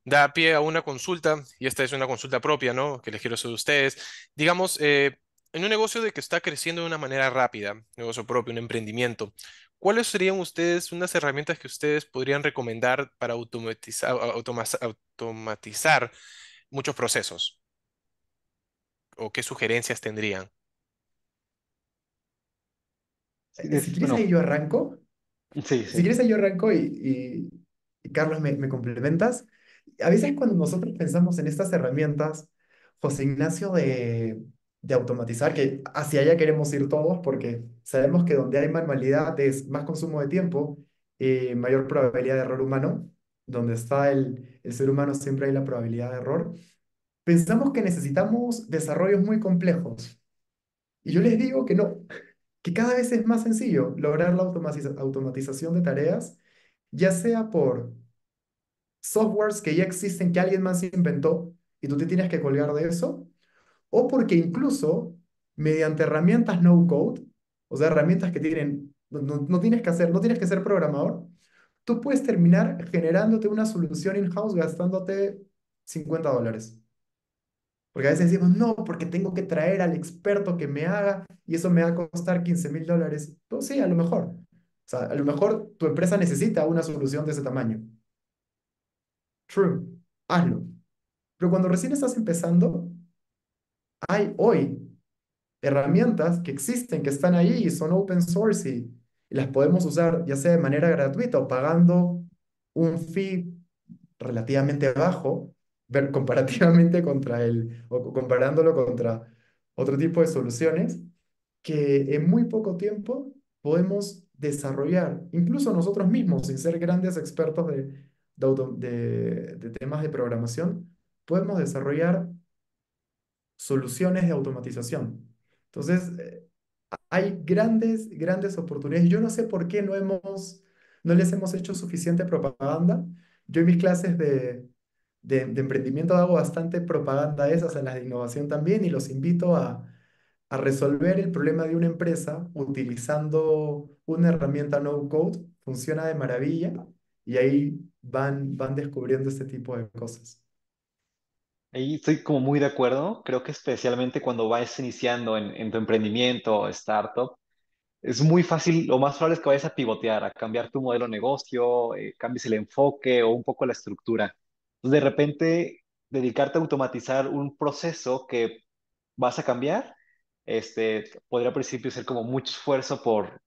da pie a una consulta, y esta es una consulta propia, ¿no? Que les quiero hacer a ustedes. Digamos, en un negocio de que está creciendo de una manera rápida, negocio propio, un emprendimiento, ¿cuáles serían ustedes unas herramientas que ustedes podrían recomendar para automatizar muchos procesos? ¿O qué sugerencias tendrían? Sí, Si quieres ahí bueno, yo arranco. sí, Si sí. quieres ahí yo arranco y Carlos me complementas. A veces cuando nosotros pensamos en estas herramientas, José Ignacio, de automatizar, que hacia allá queremos ir todos porque sabemos que donde hay manualidad es más consumo de tiempo, mayor probabilidad de error humano. Donde está el ser humano siempre hay la probabilidad de error. Pensamos que necesitamos desarrollos muy complejos. Y yo les digo que no, que cada vez es más sencillo lograr la automatización de tareas, ya sea por softwares que ya existen, que alguien más inventó y tú te tienes que colgar de eso, o porque incluso mediante herramientas no code, o sea, herramientas que tienen, no tienes que hacer, no tienes que ser programador, tú puedes terminar generándote una solución in-house gastándote $50. Porque a veces decimos, no, porque tengo que traer al experto que me haga y eso me va a costar $15,000. Pues sí, a lo mejor. O sea, a lo mejor tu empresa necesita una solución de ese tamaño. True, hazlo. Pero cuando recién estás empezando, hay hoy herramientas que existen, que están ahí y son open source y las podemos usar ya sea de manera gratuita o pagando un fee relativamente bajo, comparativamente contra o comparándolo contra otro tipo de soluciones, que en muy poco tiempo podemos desarrollar, incluso nosotros mismos, sin ser grandes expertos de temas de programación, podemos desarrollar soluciones de automatización. Entonces, hay grandes, grandes oportunidades. Yo no sé por qué no les hemos hecho suficiente propaganda. Yo en mis clases de emprendimiento hago bastante propaganda de esas, en las de innovación también, y los invito a resolver el problema de una empresa utilizando una herramienta no code. Funciona de maravilla y ahí van descubriendo este tipo de cosas. Ahí estoy como muy de acuerdo. Creo que especialmente cuando vas iniciando en tu emprendimiento o startup, es muy fácil, lo más probable es que vayas a pivotear, a cambiar tu modelo de negocio, cambies el enfoque o un poco la estructura. Entonces, de repente, dedicarte a automatizar un proceso que vas a cambiar, podría al principio ser como mucho esfuerzo por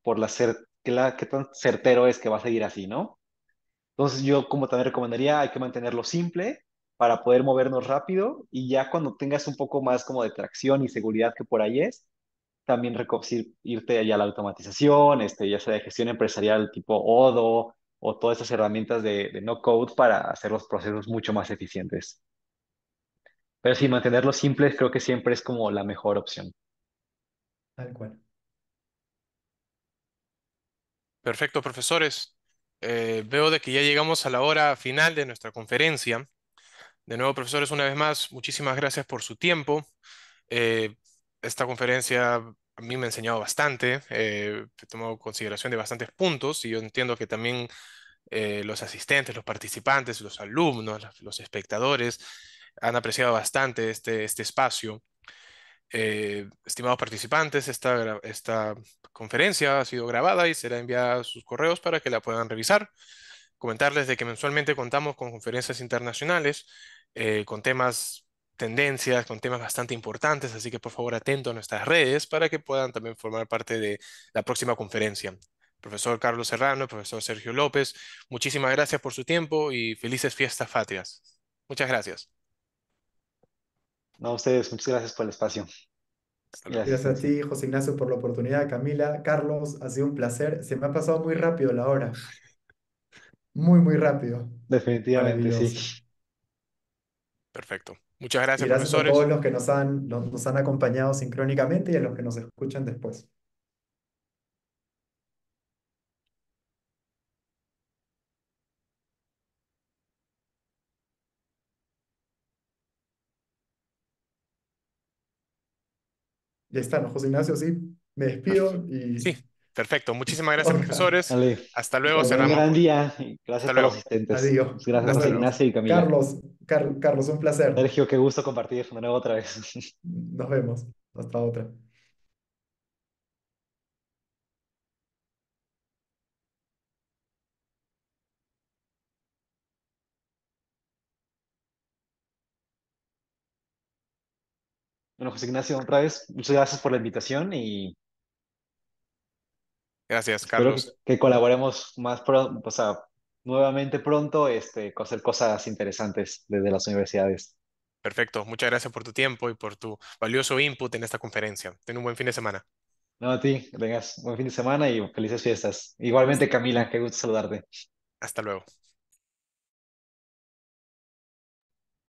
qué tan certero es que va a seguir así, ¿no? Entonces, yo como también recomendaría, hay que mantenerlo simple para poder movernos rápido y ya cuando tengas un poco más como de tracción y seguridad que por ahí es también irte ya a la automatización, ya sea de gestión empresarial tipo Odoo o todas estas herramientas de no code para hacer los procesos mucho más eficientes. Pero sí, mantenerlo simples creo que siempre es como la mejor opción. Tal cual. Perfecto, profesores. Veo de que ya llegamos a la hora final de nuestra conferencia. De nuevo, profesores, una vez más, muchísimas gracias por su tiempo. Eh, Esta conferencia a mí me ha enseñado bastante, he tomado consideración de bastantes puntos y yo entiendo que también los asistentes, los participantes, los alumnos, los espectadores han apreciado bastante este espacio. Estimados participantes, esta conferencia ha sido grabada y será enviada a sus correos para que la puedan revisar. Comentarles de que mensualmente contamos con conferencias internacionales con temas, tendencias, con temas bastante importantes, así que por favor atento a nuestras redes para que puedan también formar parte de la próxima conferencia. Profesor Carlos Serrano, profesor Sergio López, muchísimas gracias por su tiempo y felices fiestas patrias. Muchas gracias. No, a ustedes, muchas gracias por el espacio. Hasta luego. Gracias, Gracias a Ignacio. ti, José Ignacio, por la oportunidad. Camila, Carlos, ha sido un placer. Se me ha pasado muy rápido la hora. Muy, muy rápido. Definitivamente, sí. Maravilloso. Perfecto. Muchas Y gracias, gracias a todos profesores. los que nos han acompañado sincrónicamente y a los que nos escuchan después. Ya está, ¿no, José Ignacio? Sí, me Perf- despido y... Sí, perfecto. Muchísimas gracias, Ok, profesores. Vale, Hasta que luego. tengan un ok. Cerramos. gran día y gracias Hasta a todos los luego. asistentes. Adiós. Gracias, Nos Hasta José luego. vemos. Ignacio y Camila. Carlos, Carlos, un placer. Sergio, qué gusto compartir de nuevo otra vez. Nos vemos. Hasta otra. Bueno, José Ignacio, otra vez, muchas gracias por la invitación y Gracias, espero Carlos. que colaboremos más pronto, o sea, nuevamente pronto, hacer cosas interesantes desde las universidades. Perfecto. Muchas gracias por tu tiempo y por tu valioso input en esta conferencia. Ten un buen fin de semana. No, a ti, que tengas buen fin de semana y felices fiestas. Igualmente, Camila, qué gusto saludarte. Hasta luego.